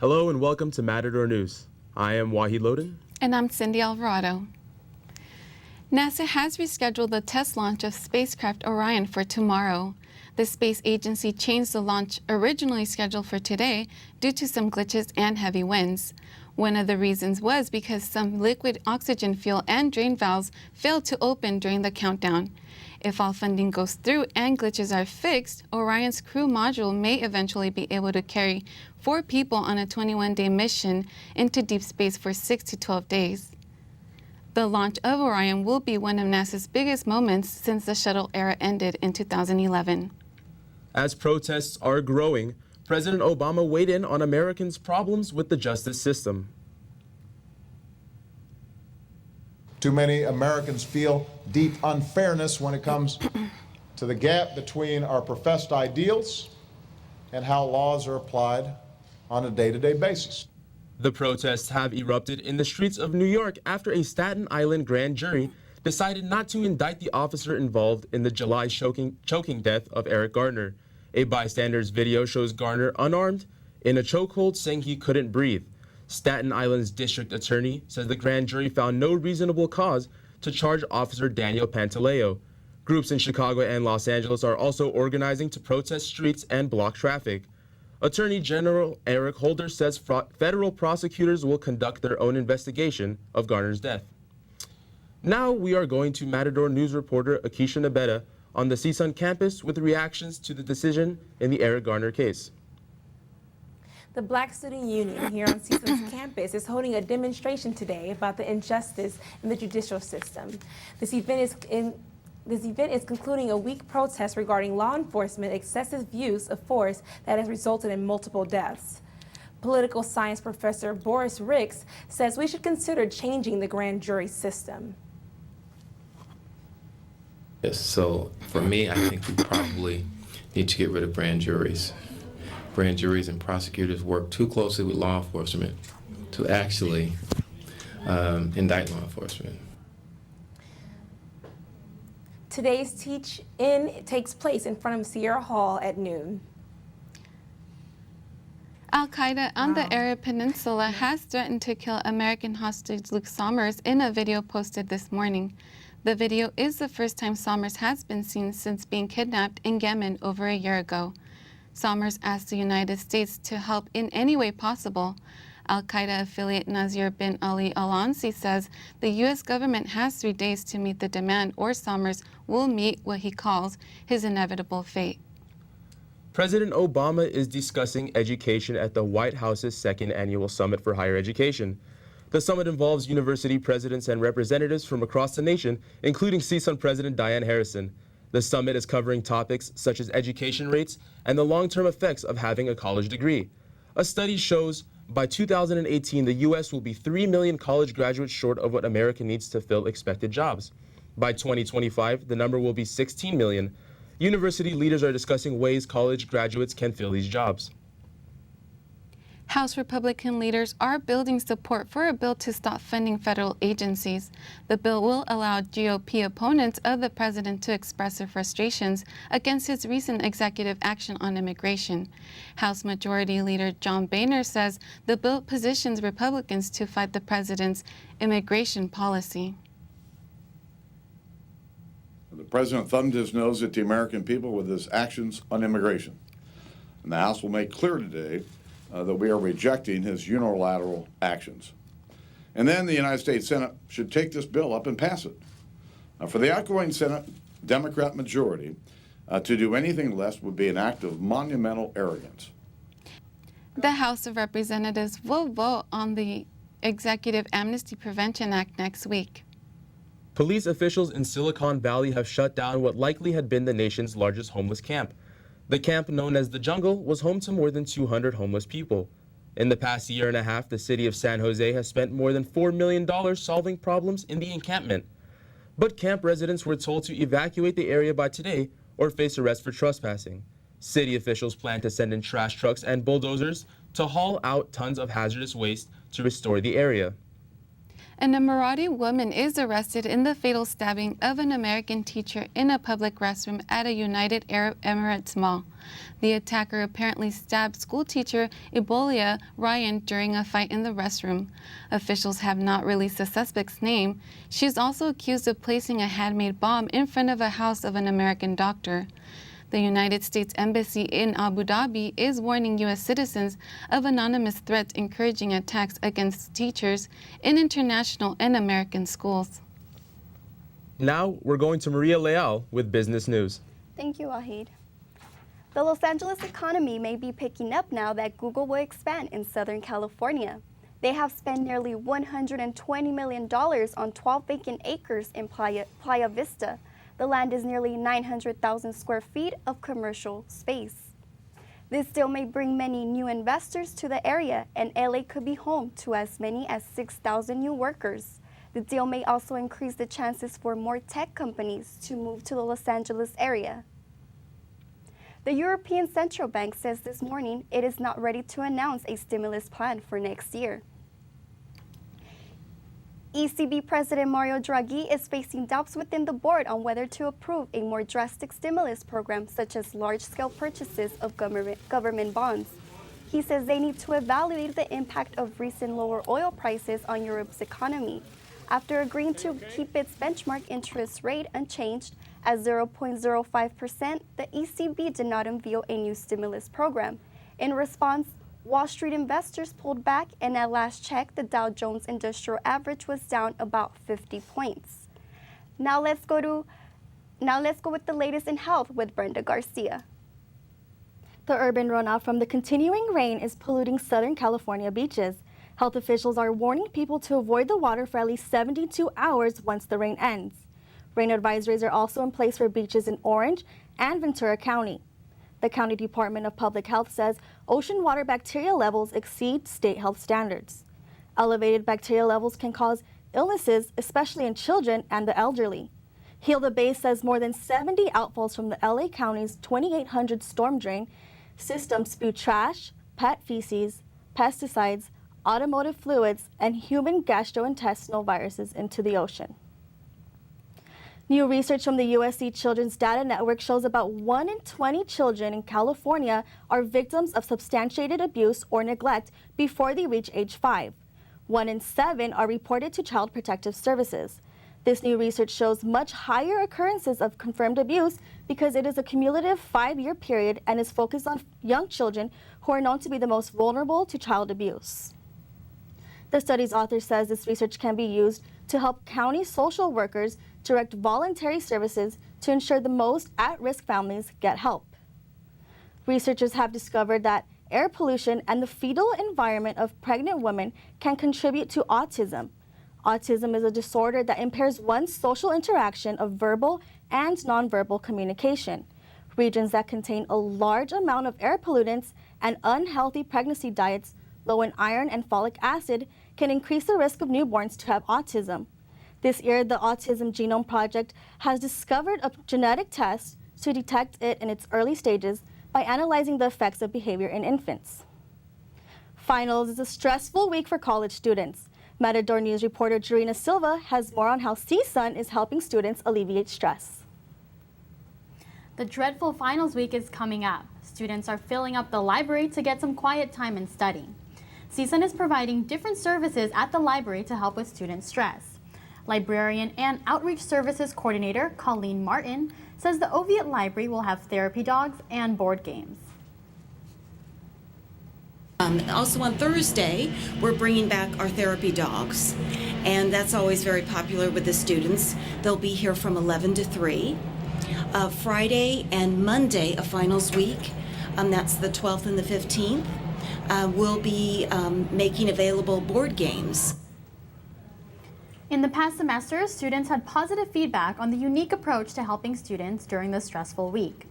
Hello and welcome to Matador News. I am Wahid Lodin. And I'm Cyndy Alvarado. NASA has rescheduled the test launch of spacecraft Orion for tomorrow. The space agency changed the launch originally scheduled for today due to some glitches and heavy winds. One of the reasons was because some liquid oxygen fuel and drain valves failed to open during the countdown. If all funding goes through and glitches are fixed, Orion's crew module may eventually be able to carry 4 people on a 21-day mission into deep space for 6 to 12 days. The launch of Orion will be one of NASA's biggest moments since the shuttle era ended in 2011. As protests are growing, President Obama weighed in on Americans' problems with the justice system. Too many Americans feel deep unfairness when it comes to the gap between our professed ideals and how laws are applied on a day-to-day basis. The protests have erupted in the streets of New York after a Staten Island grand jury decided not to indict the officer involved in the July choking death of Eric Garner. A bystander's video shows Garner unarmed in a chokehold, saying he couldn't breathe. Staten Island's district attorney says the grand jury found no reasonable cause to charge Officer Daniel Pantaleo. Groups in Chicago and Los Angeles are also organizing to protest streets and block traffic. Attorney General Eric Holder says federal prosecutors will conduct their own investigation of Garner's death. Now we are going to Matador News reporter Akeisha Nabeta on the CSUN campus with reactions to the decision in the Eric Garner case. The Black Student Union here on CSUN's campus is holding a demonstration today about the injustice in the judicial system. This event is concluding a week protest regarding law enforcement excessive use of force that has resulted in multiple deaths. Political science professor Boris says we should consider changing the grand jury system. Yes, so for me, I think we probably need to get rid of grand juries. Grand juries and prosecutors work too closely with law enforcement to actually indict law enforcement. Today's teach-in takes place in front of Sierra Hall at noon. Al-Qaeda on the Arab Peninsula has threatened to kill American hostage Luke Sommers in a video posted this morning. The video is the first time Sommers has been seen since being kidnapped in Yemen over a year ago. Sommers asked the United States to help in any way possible. Al-Qaeda affiliate Nazir bin Ali Al-Ansi says the U.S. government has 3 days to meet the demand or Sommers will meet what he calls his inevitable fate. President Obama is discussing education at the White House's second annual Summit for Higher Education. The summit involves university presidents and representatives from across the nation, including CSUN President Diane Harrison. The summit is covering topics such as education rates and the long-term effects of having a college degree. A study shows by 2018, the U.S. will be 3 million college graduates short of what America needs to fill expected jobs. By 2025, the number will be 16 million. University leaders are discussing ways college graduates can fill these jobs. House Republican leaders are building support for a bill to stop funding federal agencies. The bill will allow GOP opponents of the president to express their frustrations against his recent executive action on immigration. House Majority Leader John Boehner says the bill positions Republicans to fight the president's immigration policy. The president thumbed his nose at the American people with his actions on immigration. And the House will make clear today that we are rejecting his unilateral actions. And then the United States Senate should take this bill up and pass it. For the outgoing Senate Democrat majority, to do anything less would be an act of monumental arrogance. The House of Representatives will vote on the Executive Amnesty Prevention Act next week. Police officials in Silicon Valley have shut down what likely had been the nation's largest homeless camp. The camp, known as the Jungle, was home to more than 200 homeless people. In the past year and a half, the city of San Jose has spent more than $4 million solving problems in the encampment. But camp residents were told to evacuate the area by today or face arrest for trespassing. City officials plan to send in trash trucks and bulldozers to haul out tons of hazardous waste to restore the area. An Emirati woman is arrested in the fatal stabbing of an American teacher in a public restroom at a United Arab Emirates mall. The attacker apparently stabbed schoolteacher Ebolia Ryan during a fight in the restroom. Officials have not released the suspect's name. She is also accused of placing a handmade bomb in front of a house of an American doctor. The United States Embassy in Abu Dhabi is warning U.S. citizens of anonymous threats encouraging attacks against teachers in international and American schools. Now we're going to Maria Leal with business news. Thank you, Wahid. The Los Angeles economy may be picking up now that Google will expand in Southern California. They have spent nearly $120 million on 12 vacant acres in Playa Vista. The land is nearly 900,000 square feet of commercial space. This deal may bring many new investors to the area, and LA could be home to as many as 6,000 new workers. The deal may also increase the chances for more tech companies to move to the Los Angeles area. The European Central Bank says this morning it is not ready to announce a stimulus plan for next year. ECB President Mario Draghi is facing doubts within the board on whether to approve a more drastic stimulus program such as large-scale purchases of government bonds. He says they need to evaluate the impact of recent lower oil prices on Europe's economy. After agreeing to keep its benchmark interest rate unchanged at 0.05%, the ECB did not unveil a new stimulus program. In response, Wall Street investors pulled back, and at last check, the Dow Jones Industrial Average was down about 50 points. Now let's go with the latest in health with Brenda Garcia. The urban runoff from the continuing rain is polluting Southern California beaches. Health officials are warning people to avoid the water for at least 72 hours once the rain ends. Rain advisories are also in place for beaches in Orange and Ventura County. The County Department of Public Health says ocean water bacteria levels exceed state health standards. Elevated bacteria levels can cause illnesses, especially in children and the elderly. Heal the Bay says more than 70 outfalls from the LA County's 2,800 storm drain system spew trash, pet feces, pesticides, automotive fluids, and human gastrointestinal viruses into the ocean. New research from the USC Children's Data Network shows about 1 in 20 children in California are victims of substantiated abuse or neglect before they reach age 5. 1 in 7 are reported to Child Protective Services. This new research shows much higher occurrences of confirmed abuse because it is a cumulative 5-year period and is focused on young children who are known to be the most vulnerable to child abuse. The study's author says this research can be used to help county social workers direct voluntary services to ensure the most at-risk families get help. Researchers have discovered that air pollution and the fetal environment of pregnant women can contribute to autism. Autism is a disorder that impairs one's social interaction of verbal and nonverbal communication. Regions that contain a large amount of air pollutants and unhealthy pregnancy diets low in iron and folic acid can increase the risk of newborns to have autism. This year, the Autism Genome Project has discovered a genetic test to detect it in its early stages by analyzing the effects of behavior in infants. Finals is a stressful week for college students. Matador News reporter Jareena Silva has more on how CSUN is helping students alleviate stress. The dreadful finals week is coming up. Students are filling up the library to get some quiet time and study. CSUN is providing different services at the library to help with student stress. Librarian and Outreach Services Coordinator Colleen Martin says the Oviatt Library will have therapy dogs and board games. Also on Thursday, we're bringing back our therapy dogs, and that's always very popular with the students. They'll be here from 11 to 3. Friday and Monday of finals week, that's the 12th and the 15th, we'll be making available board games. In the past semester, students had positive feedback on the unique approach to helping students during the stressful week.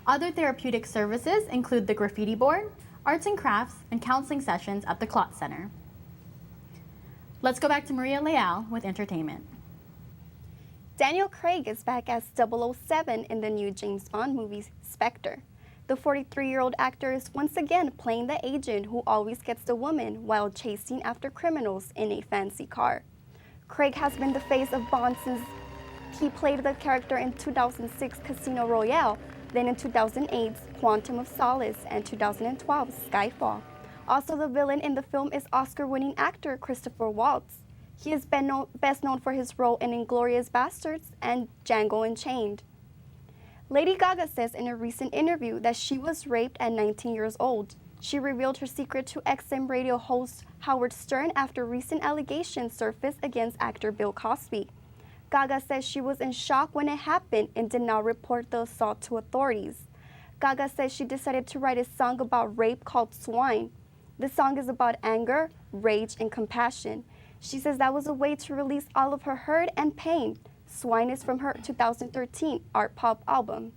Other therapeutic services include the graffiti board, arts and crafts, and counseling sessions at the Klotz Center. Let's go back to Maria Leal with entertainment. Daniel Craig is back as 007 in the new James Bond movie Spectre. The 43-year-old actor is once again playing the agent who always gets the woman while chasing after criminals in a fancy car. Craig has been the face of Bond since he played the character in 2006 Casino Royale, then in 2008's Quantum of Solace, and 2012's Skyfall. Also, the villain in the film is Oscar-winning actor Christopher Waltz. He is best known for his role in *Inglourious Basterds* and *Django Unchained*. Lady Gaga says in a recent interview that she was raped at 19 years old. She revealed her secret to XM radio host Howard Stern after recent allegations surfaced against actor Bill Cosby. Gaga says she was in shock when it happened and did not report the assault to authorities. Gaga says she decided to write a song about rape called Swine. The song is about anger, rage, and compassion. She says that was a way to release all of her hurt and pain. Swine is from her 2013 art pop album.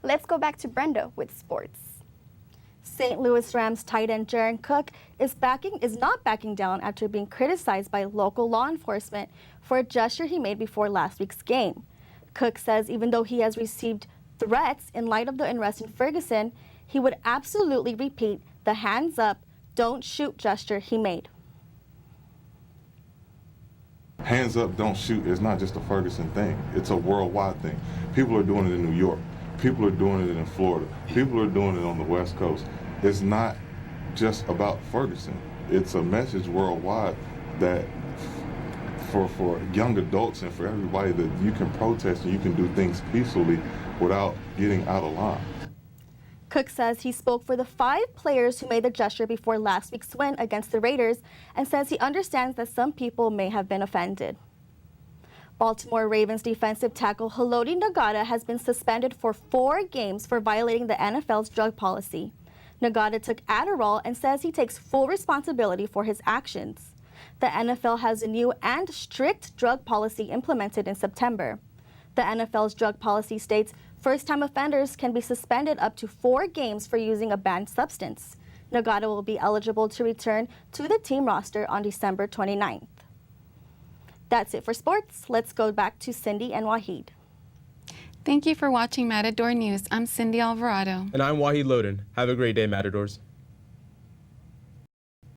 Let's go back to Brenda with sports. St. Louis Rams tight end Jaron Cook is not backing down after being criticized by local law enforcement for a gesture he made before last week's game. Cook says even though he has received threats in light of the unrest in Ferguson, he would absolutely repeat the hands up, don't shoot gesture he made. Hands up, don't shoot is not just a Ferguson thing. It's a worldwide thing. People are doing it in New York. People are doing it in Florida. People are doing it on the West Coast. It's not just about Ferguson. It's a message worldwide that for young adults and for everybody that you can protest and you can do things peacefully without getting out of line. Cook says he spoke for the 5 players who made the gesture before last week's win against the Raiders and says he understands that some people may have been offended. Baltimore Ravens defensive tackle Haloti Ngata has been suspended for 4 games for violating the NFL's drug policy. Ngata took Adderall and says he takes full responsibility for his actions. The NFL has a new and strict drug policy implemented in September. The NFL's drug policy states first-time offenders can be suspended up to 4 games for using a banned substance. Ngata will be eligible to return to the team roster on December 29th. That's it for sports. Let's go back to Cyndy and Wahid. Thank you for watching Matador News. I'm Cyndy Alvarado. And I'm Wahid Lodin. Have a great day, Matadors.